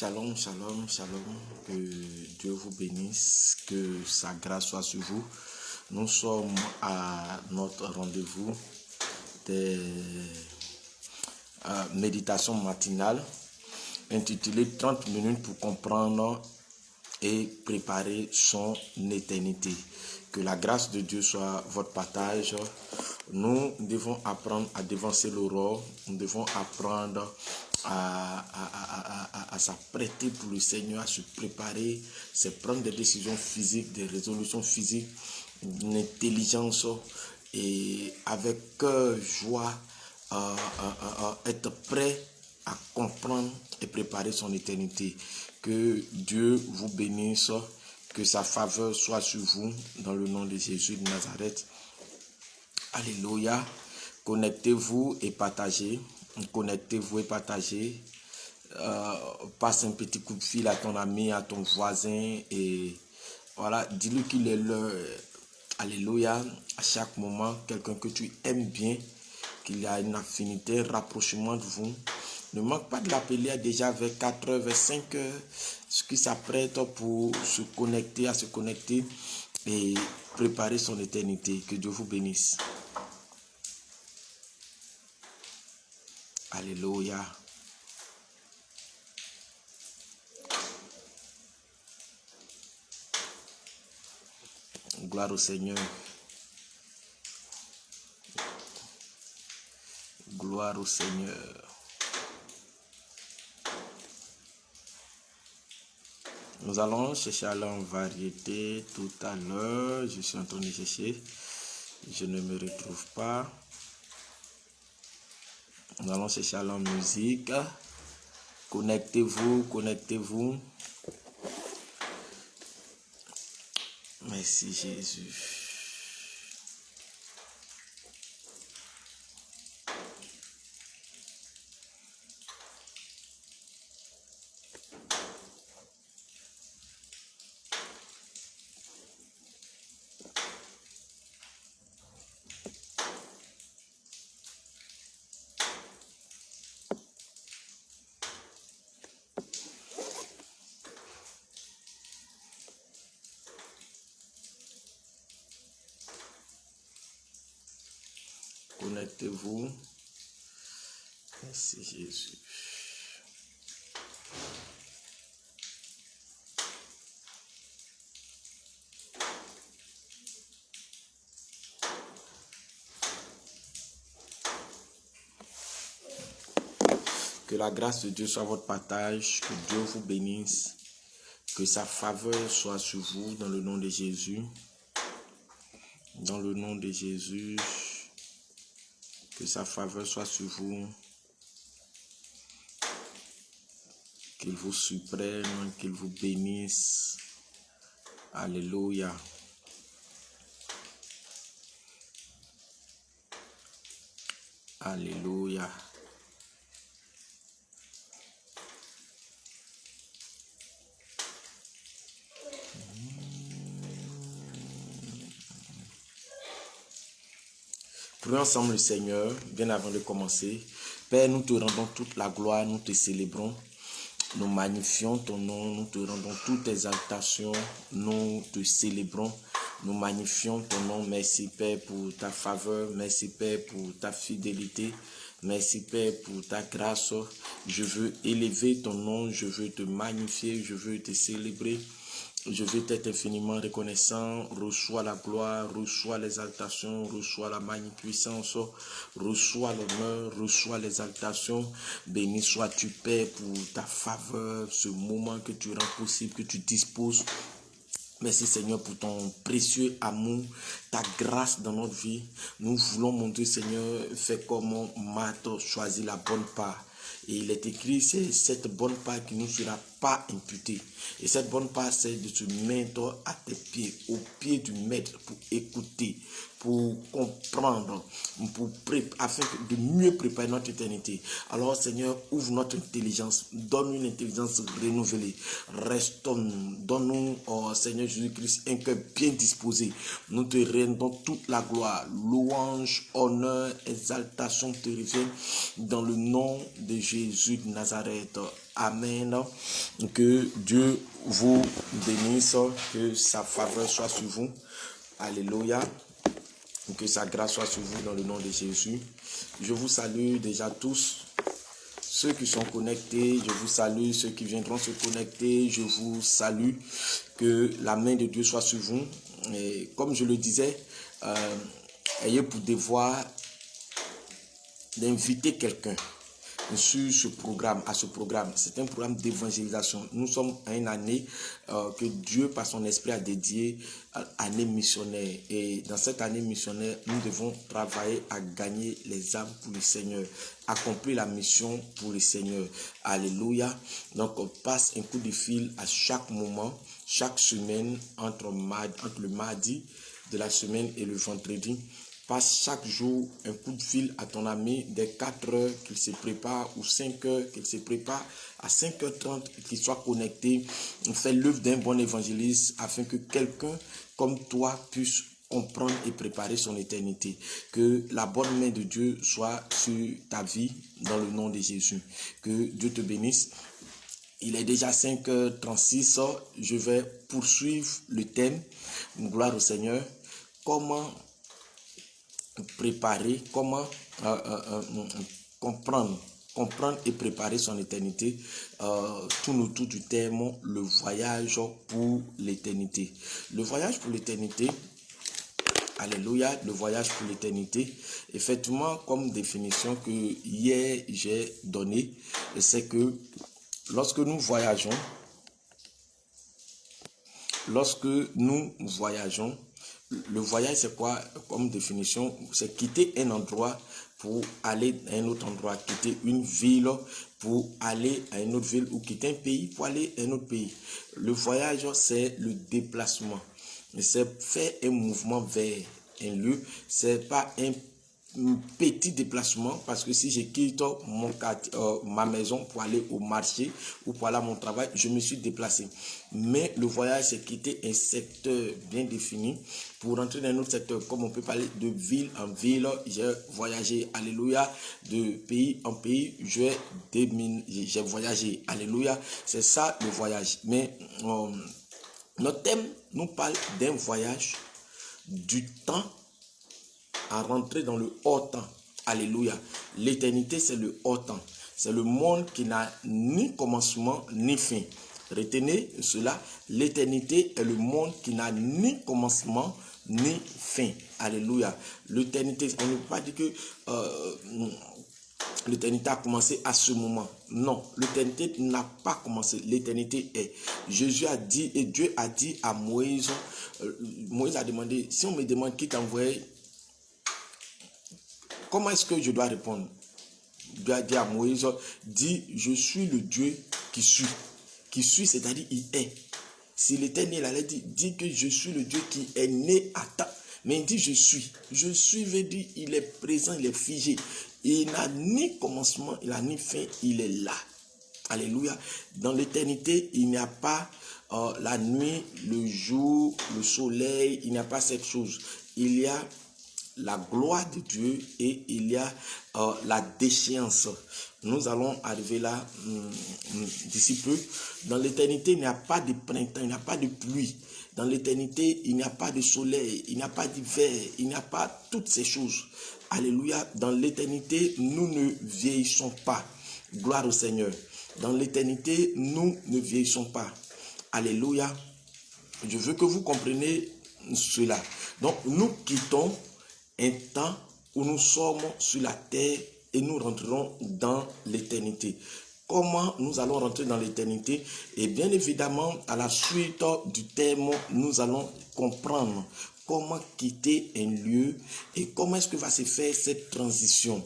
Shalom, shalom, shalom. Que Dieu vous bénisse, que sa grâce soit sur vous. Nous sommes à notre rendez-vous des méditations matinales intitulé 30 minutes pour comprendre et préparer son éternité. Que la grâce de Dieu soit votre partage. Nous devons apprendre à dévancer l'aurore. Nous devons apprendre à s'apprêter pour le Seigneur, à se préparer, c'est prendre des décisions physiques, des résolutions physiques, une intelligence et avec joie, être prêt à comprendre et préparer son éternité. Que Dieu vous bénisse, que sa faveur soit sur vous dans le nom de Jésus de Nazareth. Alléluia. Connectez-vous et partagez. Connectez-vous et partagez. Passe un petit coup de fil à ton ami, à ton voisin et voilà, dis-lui qu'il est l'heure. Alléluia. À chaque moment, quelqu'un que tu aimes bien, qu'il y a une affinité, un rapprochement de vous. Ne manque pas de l'appeler déjà vers 4h, vers 5h, ce qui s'apprête pour se connecter et préparer son éternité. Que Dieu vous bénisse. Alléluia. Gloire au Seigneur. Gloire au Seigneur. Nous allons chercher à la variété tout à l'heure. Je suis en train de chercher. Je ne me retrouve pas. Nous allons chercher à la musique. Connectez-vous, connectez-vous. Merci Jésus. Connectez-vous. Merci Jésus. Que la grâce de Dieu soit votre partage, que Dieu vous bénisse, que sa faveur soit sur vous dans le nom de Jésus. Dans le nom de Jésus, que sa faveur soit sur vous, qu'il vous surprenne, qu'il vous bénisse. Alléluia. Alléluia. Prions ensemble le Seigneur, bien avant de commencer. Père, nous te rendons toute la gloire, nous te célébrons. Nous magnifions ton nom, nous te rendons toute exaltation, nous te célébrons, nous magnifions ton nom. Merci Père pour ta faveur, merci Père pour ta fidélité, merci Père pour ta grâce. Je veux élever ton nom, je veux te magnifier, je veux te célébrer. Je veux t'être infiniment reconnaissant. Reçois la gloire, reçois l'exaltation, reçois la magnificence, reçois l'honneur, reçois l'exaltation. Béni sois-tu, Père, pour ta faveur, ce moment que tu rends possible, que tu disposes. Merci Seigneur pour ton précieux amour, ta grâce dans notre vie. Nous voulons, mon Dieu Seigneur, faire comme Marthe choisit la bonne part. Et il est écrit, c'est cette bonne part qui ne nous sera pas imputée. Et cette bonne part, c'est de se mettre à tes pieds, aux pieds du Maître pour écouter. pour comprendre, afin de mieux préparer notre éternité. Alors Seigneur, ouvre notre intelligence, donne une intelligence renouvelée. Restons, donne-nous, oh Seigneur Jésus-Christ, un cœur bien disposé. Nous te rendons toute la gloire, louange, honneur, exaltation te reviennent dans le nom de Jésus de Nazareth. Amen. Que Dieu vous bénisse, que sa faveur soit sur vous. Alléluia. Que sa grâce soit sur vous dans le nom de Jésus. Je vous salue déjà tous. Ceux qui sont connectés, je vous salue. Ceux qui viendront se connecter, je vous salue. Que la main de Dieu soit sur vous. Et comme je le disais, ayez pour devoir d'inviter quelqu'un sur ce programme, à ce programme. C'est un programme d'évangélisation. Nous sommes à une année que Dieu, par son esprit, a dédiée à l'année missionnaire. Et dans cette année missionnaire, nous devons travailler à gagner les âmes pour le Seigneur, accomplir la mission pour le Seigneur. Alléluia. Donc, on passe un coup de fil à chaque moment, chaque semaine, entre le mardi de la semaine et le vendredi. Passe chaque jour un coup de fil à ton ami dès 4 heures qu'il se prépare ou 5 heures qu'il se prépare à 5h30 qu'il soit connecté. On fait l'œuvre d'un bon évangéliste afin que quelqu'un comme toi puisse comprendre et préparer son éternité. Que la bonne main de Dieu soit sur ta vie dans le nom de Jésus. Que Dieu te bénisse. Il est déjà 5h36. Je vais poursuivre le thème. Gloire au Seigneur. Comment préparer, comment comprendre et préparer son éternité, tout autour du thème le voyage pour l'éternité. Le voyage pour l'éternité, alléluia, le voyage pour l'éternité, effectivement, comme définition que hier j'ai donnée, c'est que lorsque nous voyageons, le voyage, c'est quoi comme définition? C'est quitter un endroit pour aller à un autre endroit, quitter une ville pour aller à une autre ville ou quitter un pays pour aller à un autre pays. Le voyage, c'est le déplacement. C'est faire un mouvement vers un lieu. C'est pas un petit déplacement, parce que si je quitte ma maison pour aller au marché ou pour aller à mon travail, je me suis déplacé. Mais le voyage, c'est quitter un secteur bien défini pour rentrer dans un autre secteur. Comme on peut parler de ville en ville, j'ai voyagé, alléluia, de pays en pays, j'ai voyagé, alléluia. C'est ça le voyage. Mais notre thème nous parle d'un voyage du temps à rentrer dans le haut temps. Alléluia. L'éternité, c'est le haut temps. C'est le monde qui n'a ni commencement ni fin. Retenez cela. L'éternité est le monde qui n'a ni commencement ni fin. Alléluia. L'éternité, on ne peut pas dire que l'éternité a commencé à ce moment. Non, l'éternité n'a pas commencé. L'éternité est. Jésus a dit et Dieu a dit à Moïse, Moïse a demandé, si on me demande qui t'a envoyé, comment est-ce que je dois répondre? Dieu a dit à Moïse, dis, je suis le Dieu qui suis. Qui suis, c'est-à-dire il est. Si l'Éternel allait dire, dis que je suis le Dieu qui est né à temps. Mais il dit je suis. Je suis veut dire il est présent, il est figé. Il n'a ni commencement, il n'a ni fin, il est là. Alléluia. Dans l'éternité, il n'y a pas la nuit, le jour, le soleil, il n'y a pas cette chose. Il y a la gloire de Dieu et il y a la déchéance. Nous allons arriver là d'ici peu. Dans l'éternité, il n'y a pas de printemps, il n'y a pas de pluie. Dans l'éternité, il n'y a pas de soleil, il n'y a pas d'hiver, il n'y a pas toutes ces choses. Alléluia. Dans l'éternité, nous ne vieillissons pas. Gloire au Seigneur. Dans l'éternité, nous ne vieillissons pas. Alléluia. Je veux que vous compreniez cela. Donc, nous quittons un temps où nous sommes sur la terre et nous rentrerons dans l'éternité. Comment nous allons rentrer dans l'éternité? Et bien évidemment, à la suite du thème, nous allons comprendre comment quitter un lieu et comment est-ce que va se faire cette transition.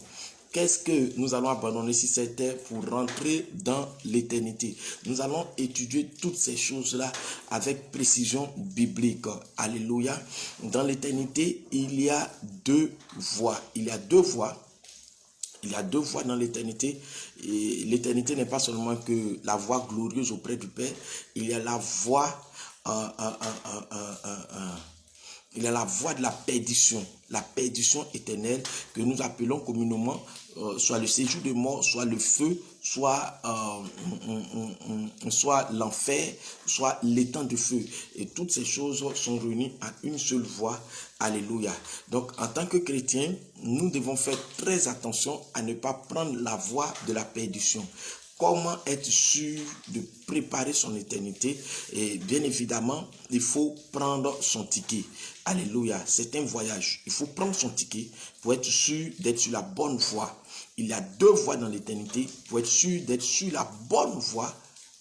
qu'est-ce que nous allons abandonner si c'était pour rentrer dans l'éternité? Nous allons étudier toutes ces choses-là avec précision biblique. Alléluia. Dans l'éternité, il y a deux voies. Il y a deux voies. Il y a deux voies dans l'éternité. Et l'éternité n'est pas seulement que la voie glorieuse auprès du Père. Il y a la voie il y a la voie de la perdition éternelle que nous appelons communément soit le séjour de mort, soit le feu, soit l'enfer, soit l'étang de feu. Et toutes ces choses sont réunies à une seule voie. Alléluia. Donc, en tant que chrétiens, nous devons faire très attention à ne pas prendre la voie de la perdition. Comment être sûr de préparer son éternité? Et bien évidemment, il faut prendre son ticket. Alléluia, c'est un voyage. Il faut prendre son ticket pour être sûr d'être sur la bonne voie. Il y a deux voies dans l'éternité pour être sûr d'être sur la bonne voie.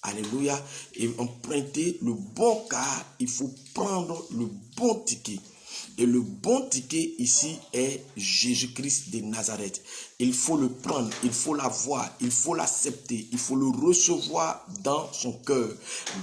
Alléluia. Et emprunter le bon car, il faut prendre le bon ticket. Et le bon ticket ici est Jésus-Christ de Nazareth. Il faut le prendre, il faut l'avoir, il faut l'accepter, il faut le recevoir dans son cœur.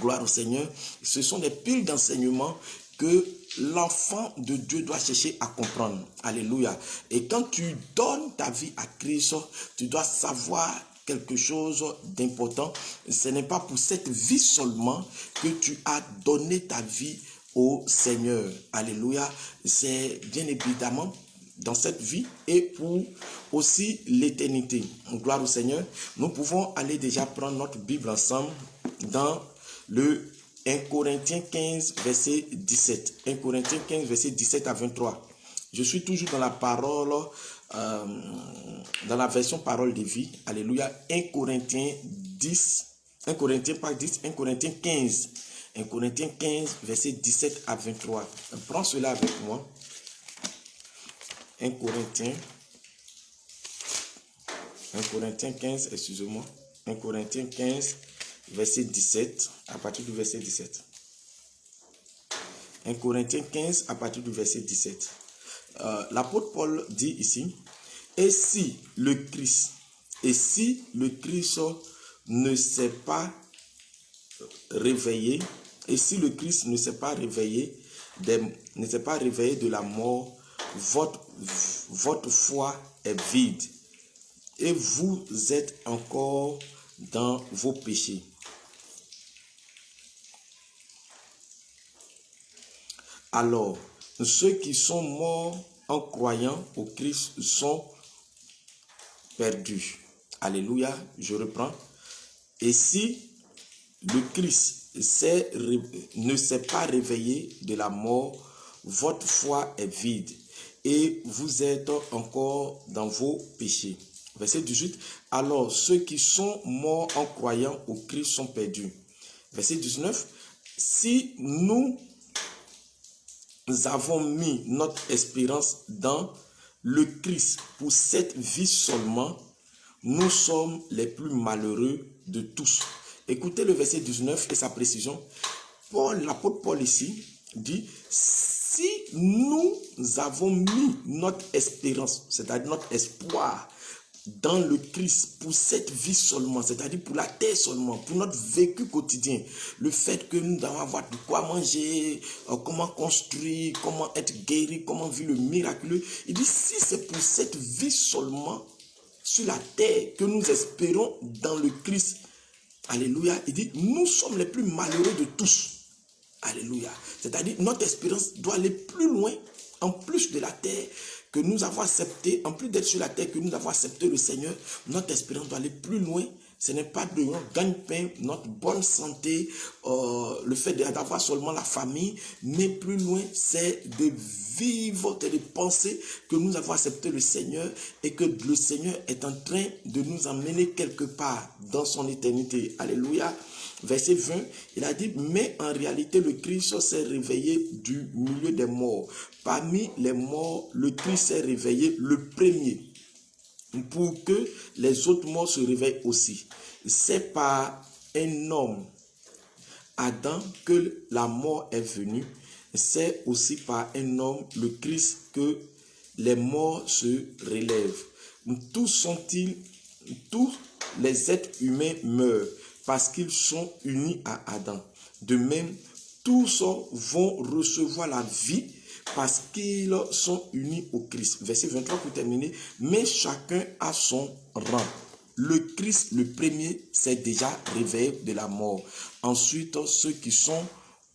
Gloire au Seigneur. Ce sont des piles d'enseignements que l'enfant de Dieu doit chercher à comprendre. Alléluia. Et quand tu donnes ta vie à Christ, tu dois savoir quelque chose d'important. Ce n'est pas pour cette vie seulement que tu as donné ta vie au Seigneur. Alléluia. C'est bien évidemment dans cette vie et pour aussi l'éternité. Gloire au Seigneur. Nous pouvons aller déjà prendre notre Bible ensemble dans le 1 Corinthiens 15, verset 17. 1 Corinthiens 15, verset 17 à 23. Je suis toujours dans la parole, dans la version parole de vie. Alléluia. 1 Corinthiens 15. 1 Corinthiens 15, verset 17 à 23. Prends cela avec moi. 1 Corinthiens 15, excusez-moi. 1 Corinthiens 15, verset 17, à partir du verset 17. 1 Corinthiens 15, à partir du verset 17. L'apôtre Paul dit ici, et si le Christ ne s'est pas réveillé, et si le Christ ne s'est pas réveillé, de la mort, votre foi est vide et vous êtes encore dans vos péchés. Alors, ceux qui sont morts en croyant au Christ sont perdus. Alléluia, je reprends. Et si le Christ ne s'est pas réveillé de la mort, votre foi est vide et vous êtes encore dans vos péchés. Verset 18. Alors, ceux qui sont morts en croyant au Christ sont perdus. Verset 19. Si nous avons mis notre espérance dans le Christ pour cette vie seulement, nous sommes les plus malheureux de tous. Écoutez le verset 19 et sa précision. L'apôtre Paul ici dit, si nous avons mis notre espérance, c'est-à-dire notre espoir, dans le Christ pour cette vie seulement, c'est-à-dire pour la terre seulement, pour notre vécu quotidien, le fait que nous devons avoir de quoi manger, comment construire, comment être guéri, comment vivre le miraculeux. Il dit, si c'est pour cette vie seulement sur la terre que nous espérons dans le Christ, alléluia, il dit, nous sommes les plus malheureux de tous. Alléluia. C'est-à-dire, notre espérance doit aller plus loin, en plus de la terre que nous avons accepté, en plus d'être sur la terre que nous avons accepté le Seigneur, notre espérance doit aller plus loin. Ce n'est pas de notre gagne-pain, notre bonne santé, le fait d'avoir seulement la famille, mais plus loin, c'est de vivre, de penser que nous avons accepté le Seigneur et que le Seigneur est en train de nous emmener quelque part dans son éternité. Alléluia. Verset 20, il a dit, mais en réalité, le Christ s'est réveillé du milieu des morts. Parmi les morts, le Christ s'est réveillé le premier, pour que les autres morts se réveillent aussi. C'est par un homme, Adam, que la mort est venue. C'est aussi par un homme, le Christ, que les morts se relèvent. tous les êtres humains meurent parce qu'ils sont unis à Adam. De même, tous vont recevoir la vie parce qu'ils sont unis au Christ. Verset 23 pour terminer. Mais chacun a son rang. Le Christ, le premier, s'est déjà réveillé de la mort. Ensuite, ceux qui sont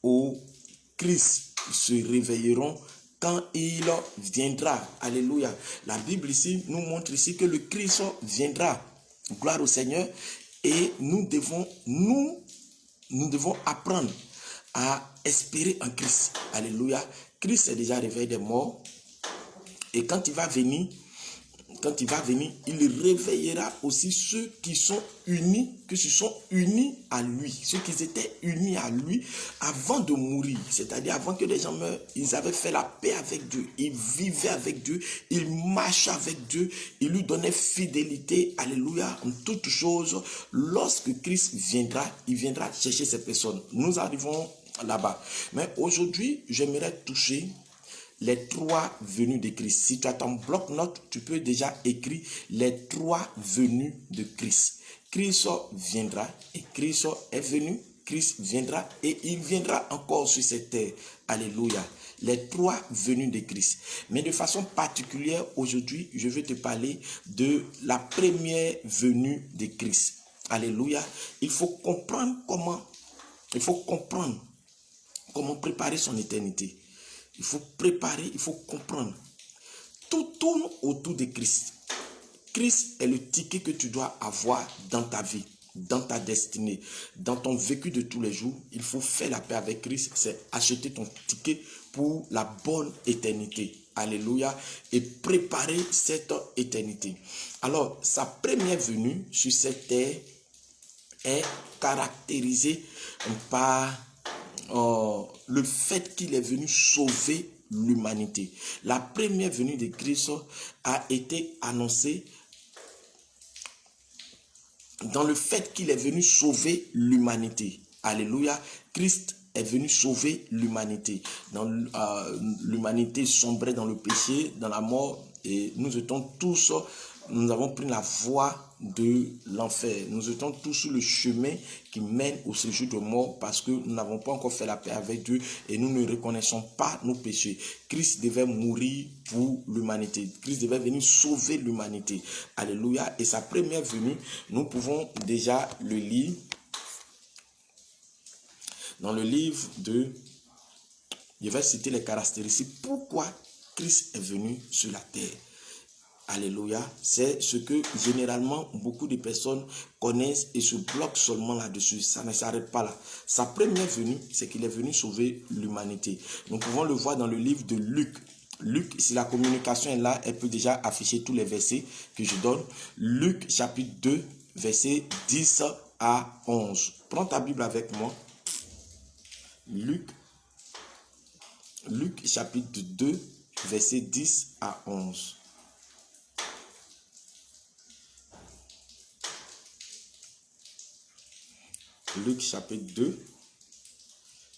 au Christ se réveilleront quand il viendra. Alléluia. La Bible ici nous montre ici que le Christ viendra. Gloire au Seigneur. Et nous devons apprendre à espérer en Christ. Alléluia. Christ est déjà réveillé des morts. Et quand il va venir, il réveillera aussi ceux qui sont unis, à lui. Ceux qui étaient unis à lui avant de mourir. C'est-à-dire avant que les gens meurent, ils avaient fait la paix avec Dieu. Ils vivaient avec Dieu. Ils marchaient avec Dieu. Ils lui donnaient fidélité. Alléluia. En toutes choses, lorsque Christ viendra, il viendra chercher ces personnes. Nous arrivons là-bas. Mais aujourd'hui, j'aimerais toucher les trois venues de Christ. Si tu as ton bloc-notes, tu peux déjà écrire les trois venues de Christ. Christ viendra et Christ est venu. Christ viendra et il viendra encore sur cette terre. Alléluia. Les trois venues de Christ. Mais de façon particulière, aujourd'hui, je vais te parler de la première venue de Christ. Alléluia. Il faut comprendre comment préparer son éternité. Il faut préparer, il faut comprendre. Tout tourne autour de Christ. Christ est le ticket que tu dois avoir dans ta vie, dans ta destinée, dans ton vécu de tous les jours. Il faut faire la paix avec Christ, c'est acheter ton ticket pour la bonne éternité. Alléluia. Et préparer cette éternité. Alors, sa première venue sur cette terre est caractérisée par le fait qu'il est venu sauver l'humanité. La première venue de Christ a été annoncée dans le fait qu'il est venu sauver l'humanité. Alléluia. Christ est venu sauver l'humanité. L'humanité sombrait dans le péché, dans la mort, et nous avons pris la voie de l'enfer. Nous étions tous sur le chemin qui mène au séjour de mort parce que nous n'avons pas encore fait la paix avec Dieu et nous ne reconnaissons pas nos péchés. Christ devait mourir pour l'humanité. Christ devait venir sauver l'humanité. Alléluia. Et sa première venue, nous pouvons déjà le lire dans le livre de... Je vais citer les caractéristiques. Pourquoi Christ est venu sur la terre? Alléluia. C'est ce que généralement beaucoup de personnes connaissent et se bloquent seulement là-dessus. Ça ne s'arrête pas là. Sa première venue, c'est qu'il est venu sauver l'humanité. Nous pouvons le voir dans le livre de Luc. Luc, si la communication est là, elle peut déjà afficher tous les versets que je donne. Luc chapitre 2, versets 10 à 11. Prends ta Bible avec moi. Luc chapitre 2, versets 10 à 11. Luc chapitre 2,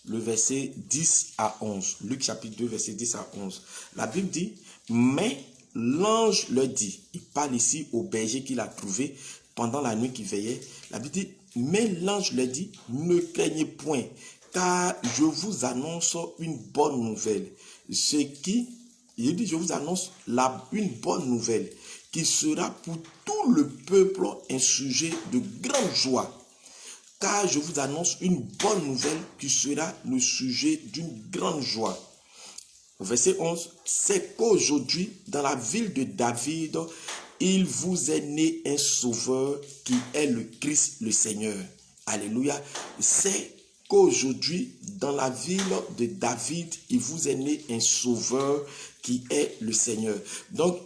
le verset 10 à 11. Luc chapitre 2, verset 10 à 11. La Bible dit, mais l'ange leur dit, il parle ici au berger qu'il a trouvé pendant la nuit qu'il veillait. La Bible dit, mais l'ange leur dit, ne craignez point, car je vous annonce une bonne nouvelle. Il dit, je vous annonce une bonne nouvelle qui sera pour tout le peuple un sujet de grande joie. Car je vous annonce une bonne nouvelle qui sera le sujet d'une grande joie. Verset 11, c'est qu'aujourd'hui, dans la ville de David, il vous est né un sauveur qui est le Christ, le Seigneur. Alléluia. C'est qu'aujourd'hui, dans la ville de David, il vous est né un sauveur qui est le Seigneur. Donc,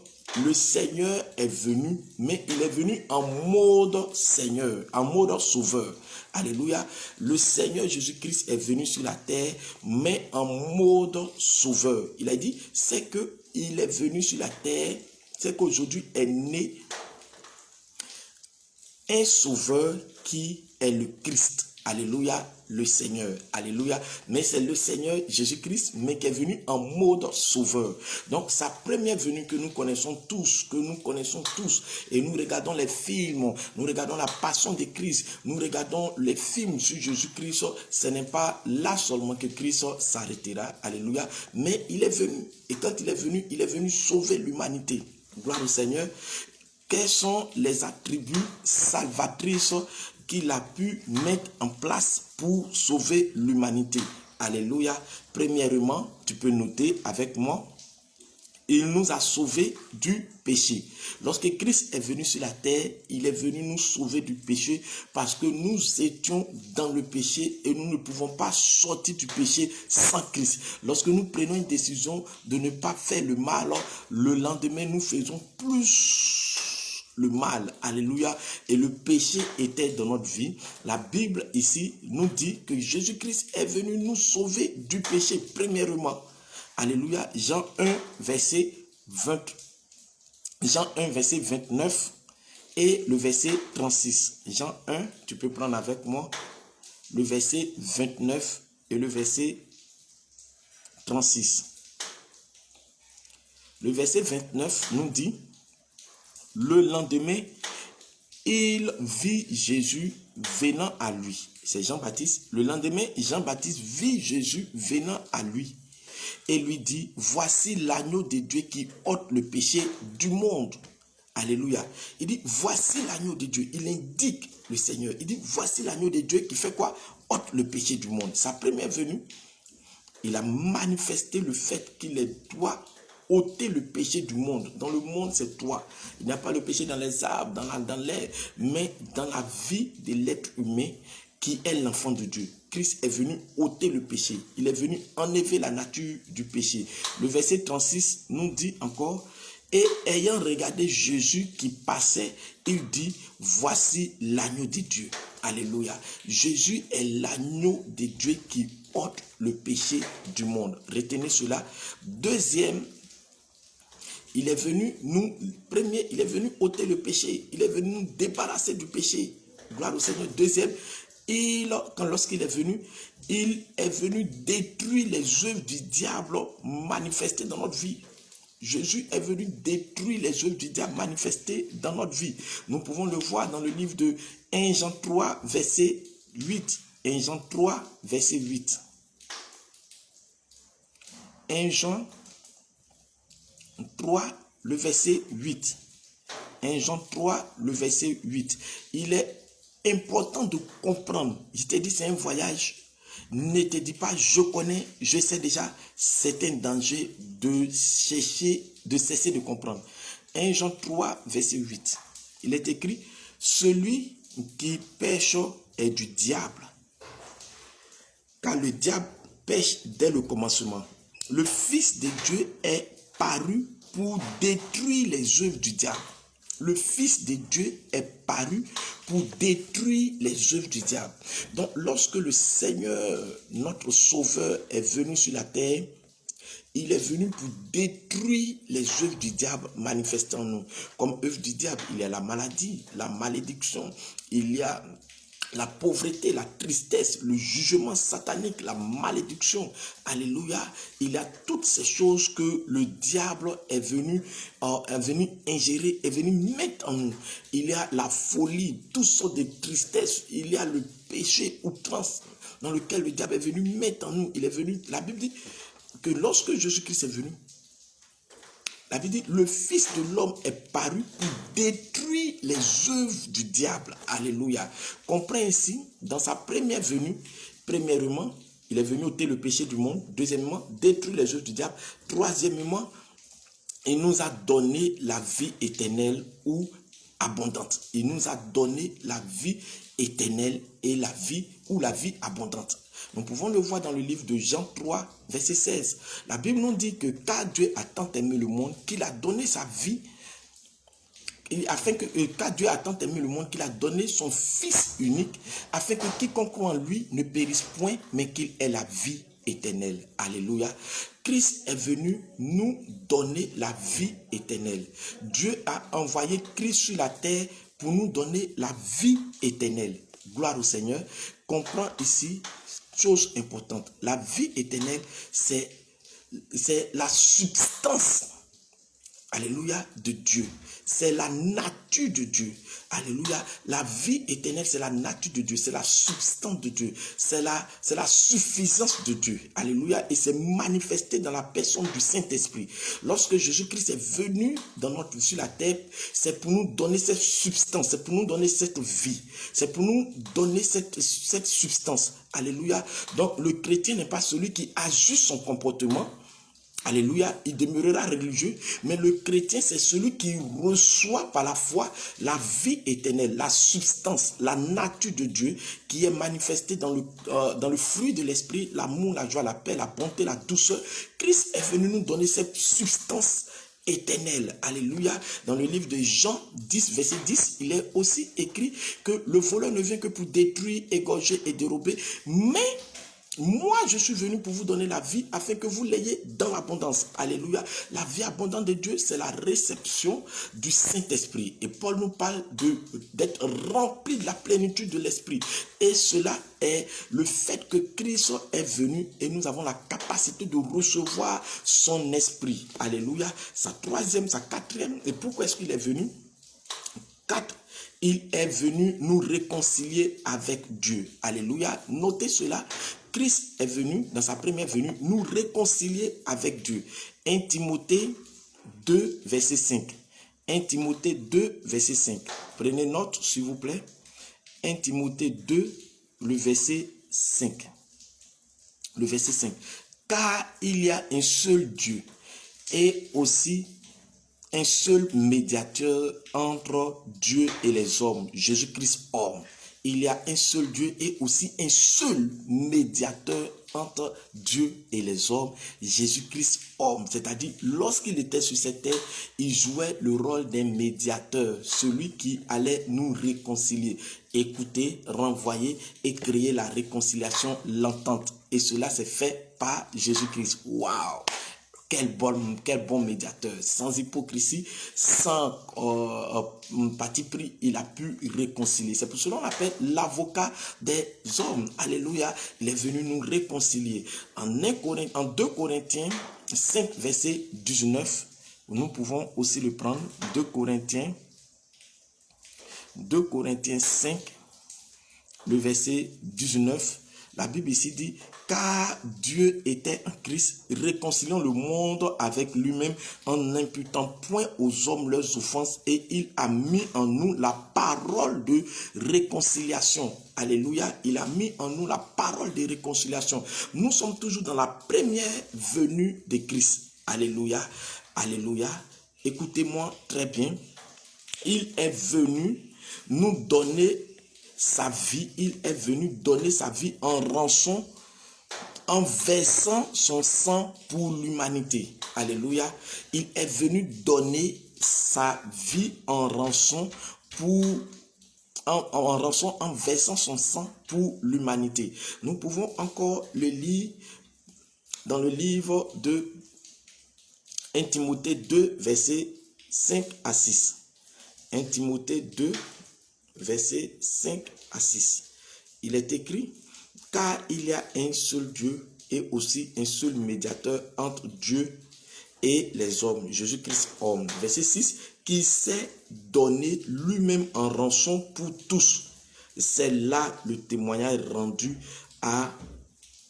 le Seigneur est venu, mais il est venu en mode Seigneur, en mode sauveur. Alléluia. Le Seigneur Jésus-Christ est venu sur la terre, mais en mode sauveur. Il a dit, c'est qu'il est venu sur la terre, c'est qu'aujourd'hui est né un sauveur qui est le Christ. Alléluia, le Seigneur. Alléluia. Mais c'est le Seigneur Jésus-Christ, mais qui est venu en mode sauveur. Donc, sa première venue que nous connaissons tous, et nous regardons les films, nous regardons la passion de Christ, nous regardons les films sur Jésus-Christ, ce n'est pas là seulement que Christ s'arrêtera. Alléluia. Mais il est venu. Et quand il est venu sauver l'humanité. Gloire au Seigneur. Quels sont les attributs salvatrices qu'il a pu mettre en place pour sauver l'humanité? Alléluia. Premièrement, tu peux noter avec moi, il nous a sauvés du péché. Lorsque Christ est venu sur la terre, il est venu nous sauver du péché parce que nous étions dans le péché et nous ne pouvons pas sortir du péché sans Christ. Lorsque nous prenons une décision de ne pas faire le mal, le lendemain nous faisons plus le mal, alléluia, et le péché était dans notre vie. La Bible ici nous dit que Jésus-Christ est venu nous sauver du péché, premièrement. Alléluia, Jean 1, verset 29 et le verset 36. Jean 1, tu peux prendre avec moi le verset 29 et le verset 36. Le verset 29 nous dit: le lendemain, il vit Jésus venant à lui. C'est Jean-Baptiste. Le lendemain, Jean-Baptiste vit Jésus venant à lui et lui dit: voici l'agneau de Dieu qui ôte le péché du monde. Alléluia. Il dit: voici l'agneau de Dieu. Il indique le Seigneur. Il dit: voici l'agneau de Dieu qui fait quoi? Ôte le péché du monde. Sa première venue, il a manifesté le fait qu'il doit ôter le péché du monde. Dans le monde, c'est toi. Il n'y a pas le péché dans les arbres, dans l'air, mais dans la vie de l'être humain qui est l'enfant de Dieu. Christ est venu ôter le péché. Il est venu enlever la nature du péché. Le verset 36 nous dit encore: et ayant regardé Jésus qui passait, il dit: voici l'agneau de Dieu. Alléluia. Jésus est l'agneau de Dieu qui ôte le péché du monde. Retenez cela. Deuxième, il est venu il est venu ôter le péché. Il est venu nous débarrasser du péché. Gloire au Seigneur. Deuxième, lorsqu'il est venu détruire les œuvres du diable manifestées dans notre vie. Jésus est venu détruire les œuvres du diable manifestées dans notre vie. Nous pouvons le voir dans le livre de 1 Jean 3, verset 8. 1 Jean 3, verset 8. 1 Jean 3, le verset 8. 1 Jean 3, le verset 8. Il est important de comprendre. Je t'ai dit, c'est un voyage. Ne te dis pas: je connais, je sais déjà. C'est un danger de cesser de comprendre. 1 Jean 3, verset 8. Il est écrit: celui qui pêche est du diable, car le diable pêche dès le commencement. Le Fils de Dieu est paru pour détruire les œuvres du diable. Le Fils de Dieu est paru pour détruire les œuvres du diable. Donc, lorsque le Seigneur, notre Sauveur, est venu sur la terre, il est venu pour détruire les œuvres du diable manifestées en nous. Comme œuvre du diable, il y a la maladie, la malédiction, il y a la pauvreté, la tristesse, le jugement satanique, la malédiction. Alléluia. Il y a toutes ces choses que le diable est venu ingérer, est venu mettre en nous. Il y a la folie, toutes sortes de tristesse. Il y a le péché outrance dans lequel le diable est venu mettre en nous. Il est venu, la Bible dit que lorsque Jésus-Christ est venu, la Bible dit: le Fils de l'homme est paru pour détruire les œuvres du diable. Alléluia. Comprends ici, dans sa première venue, premièrement, il est venu ôter le péché du monde. Deuxièmement, détruire les œuvres du diable. Troisièmement, il nous a donné la vie éternelle ou abondante. Il nous a donné la vie éternelle et la vie abondante. Nous pouvons le voir dans le livre de Jean 3, verset 16. La Bible nous dit que car Dieu a tant aimé le monde qu'il a donné sa vie, car Dieu a tant aimé le monde qu'il a donné son Fils unique, afin que quiconque croit en lui ne périsse point, mais qu'il ait la vie éternelle. Alléluia. Christ est venu nous donner la vie éternelle. Dieu a envoyé Christ sur la terre pour nous donner la vie éternelle. gloire au Seigneur, comprend ici, chose importante, la vie éternelle, c'est la substance, alléluia, de Dieu. C'est la nature de Dieu. Alléluia. La vie éternelle, c'est la nature de Dieu. C'est la substance de Dieu. C'est la suffisance de Dieu. Alléluia. Et c'est manifesté dans la personne du Saint-Esprit. Lorsque Jésus-Christ est venu sur la terre, c'est pour nous donner cette substance. C'est pour nous donner cette vie. C'est pour nous donner cette substance. Alléluia. Donc, le chrétien n'est pas celui qui ajuste son comportement. Alléluia, il demeurera religieux, mais le chrétien, c'est celui qui reçoit par la foi la vie éternelle, la substance, la nature de Dieu qui est manifestée dans le fruit de l'esprit, l'amour, la joie, la paix, la bonté, la douceur. Christ est venu nous donner cette substance éternelle. Alléluia. Dans le livre de Jean 10, verset 10, il est aussi écrit que le voleur ne vient que pour détruire, égorger et dérober, mais moi, je suis venu pour vous donner la vie afin que vous l'ayez dans l'abondance. Alléluia. La vie abondante de Dieu, c'est la réception du Saint-Esprit. Et Paul nous parle d'être rempli de la plénitude de l'Esprit. Et cela est le fait que Christ est venu et nous avons la capacité de recevoir son Esprit. Alléluia. Sa troisième, sa quatrième. Et pourquoi est-ce qu'il est venu? 4. Il est venu nous réconcilier avec Dieu. Alléluia. Notez cela. Christ est venu, dans sa première venue, nous réconcilier avec Dieu. 1 Timothée 2, verset 5. 1 Timothée 2, verset 5. Prenez note, s'il vous plaît. 1 Timothée 2, le verset 5. Le verset 5. Car il y a un seul Dieu et aussi un seul médiateur entre Dieu et les hommes, Jésus-Christ homme. Il y a un seul Dieu et aussi un seul médiateur entre Dieu et les hommes, Jésus-Christ homme. C'est-à-dire, lorsqu'il était sur cette terre, il jouait le rôle d'un médiateur, celui qui allait nous réconcilier, écouter, renvoyer et créer la réconciliation, l'entente. Et cela s'est fait par Jésus-Christ. Waouh! Quel bon médiateur, sans hypocrisie, sans parti pris, il a pu réconcilier. C'est pour cela qu'on l'appelle l'avocat des hommes. Alléluia, il est venu nous réconcilier. En 2 Corinthiens 5, verset 19, nous pouvons aussi le prendre. 2 Corinthiens 5, le verset 19, la Bible ici dit: car Dieu était en Christ, réconciliant le monde avec lui-même en n'imputant point aux hommes leurs offenses, et il a mis en nous la parole de réconciliation. Alléluia, il a mis en nous la parole de réconciliation. Nous sommes toujours dans la première venue de Christ. Alléluia, alléluia. Écoutez-moi très bien. Il est venu nous donner sa vie, il est venu donner sa vie en rançon, en versant son sang pour l'humanité. Alléluia. Il est venu donner sa vie en rançon en versant son sang pour l'humanité. Nous pouvons encore le lire dans le livre de 1 Timothée 2, versets 5 à 6. 1 Timothée 2, versets 5 à 6. Il est écrit: car il y a un seul Dieu et aussi un seul médiateur entre Dieu et les hommes, Jésus-Christ homme. Verset 6, qui s'est donné lui-même en rançon pour tous. C'est là le témoignage rendu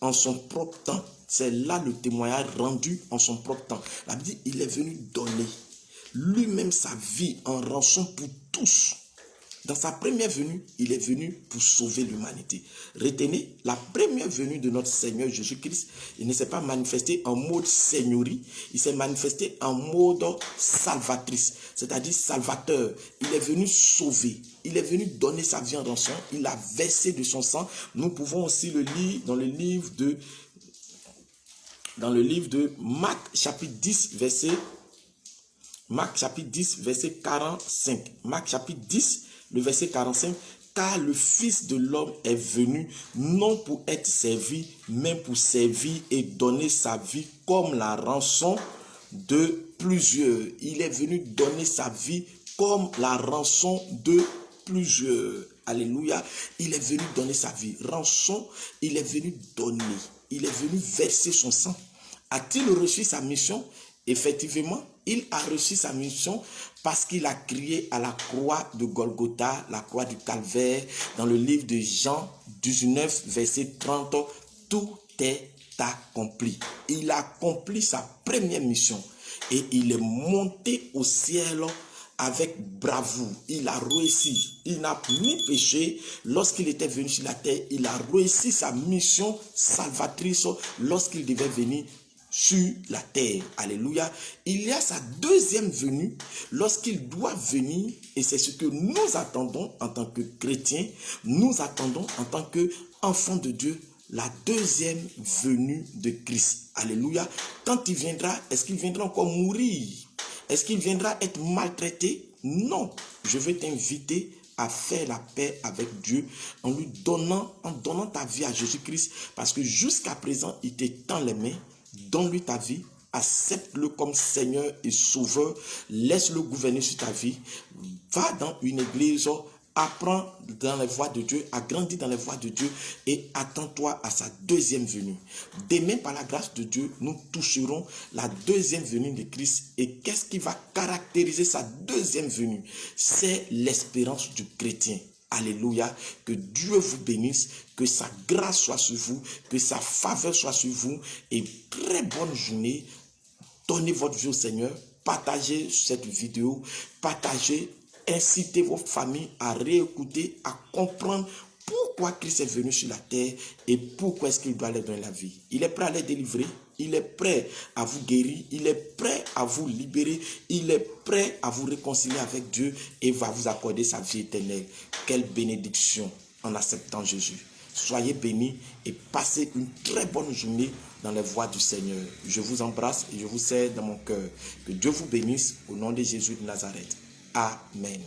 en son propre temps. C'est là le témoignage rendu en son propre temps. La Bible dit, il est venu donner lui-même sa vie en rançon pour tous. Dans sa première venue, il est venu pour sauver l'humanité. Retenez, la première venue de notre Seigneur Jésus-Christ, il ne s'est pas manifesté en mode seigneurie, il s'est manifesté en mode salvatrice, c'est-à-dire salvateur. Il est venu sauver, il est venu donner sa vie en rançon, il a versé de son sang. Nous pouvons aussi le lire dans le livre de Marc chapitre 10, verset 45. Marc chapitre 10, le verset 45, car le Fils de l'homme est venu non pour être servi, mais pour servir et donner sa vie comme la rançon de plusieurs. Il est venu donner sa vie comme la rançon de plusieurs. Alléluia. Il est venu donner sa vie. Rançon, il est venu donner. Il est venu verser son sang. A-t-il reçu sa mission? Effectivement, il a reçu sa mission parce qu'il a crié à la croix de Golgotha, la croix du Calvaire, dans le livre de Jean 19, verset 30, tout est accompli. Il a accompli sa première mission et il est monté au ciel avec bravoure. Il a réussi. Il n'a ni péché lorsqu'il était venu sur la terre. Il a réussi sa mission salvatrice lorsqu'il devait venir sur la terre. Alléluia. Il y a sa deuxième venue lorsqu'il doit venir, et c'est ce que nous attendons en tant que chrétiens. Nous attendons en tant qu'enfants de Dieu la deuxième venue de Christ. Alléluia. Quand il viendra, est-ce qu'il viendra encore mourir? Est-ce qu'il viendra être maltraité? Non. Je veux t'inviter à faire la paix avec Dieu en lui donnant, ta vie à Jésus-Christ, parce que jusqu'à présent, il te tend les mains. Donne-lui ta vie, accepte-le comme Seigneur et Sauveur, laisse-le gouverner sur ta vie, va dans une église, apprends dans les voies de Dieu, agrandis dans les voies de Dieu et attends-toi à sa deuxième venue. Demain, par la grâce de Dieu, nous toucherons la deuxième venue de Christ. Et qu'est-ce qui va caractériser sa deuxième venue? C'est l'espérance du chrétien. Alléluia, que Dieu vous bénisse, que sa grâce soit sur vous, que sa faveur soit sur vous et très bonne journée. Donnez votre vie au Seigneur, partagez cette vidéo, partagez, incitez vos familles à réécouter, à comprendre pourquoi Christ est venu sur la terre et pourquoi est-ce qu'il doit leur donner la vie. Il est prêt à les délivrer, il est prêt à vous guérir, il est prêt à vous libérer, il est prêt à vous réconcilier avec Dieu et va vous accorder sa vie éternelle. Quelle bénédiction en acceptant Jésus. Soyez bénis et passez une très bonne journée dans les voies du Seigneur. Je vous embrasse et je vous serre dans mon cœur. Que Dieu vous bénisse au nom de Jésus de Nazareth. Amen.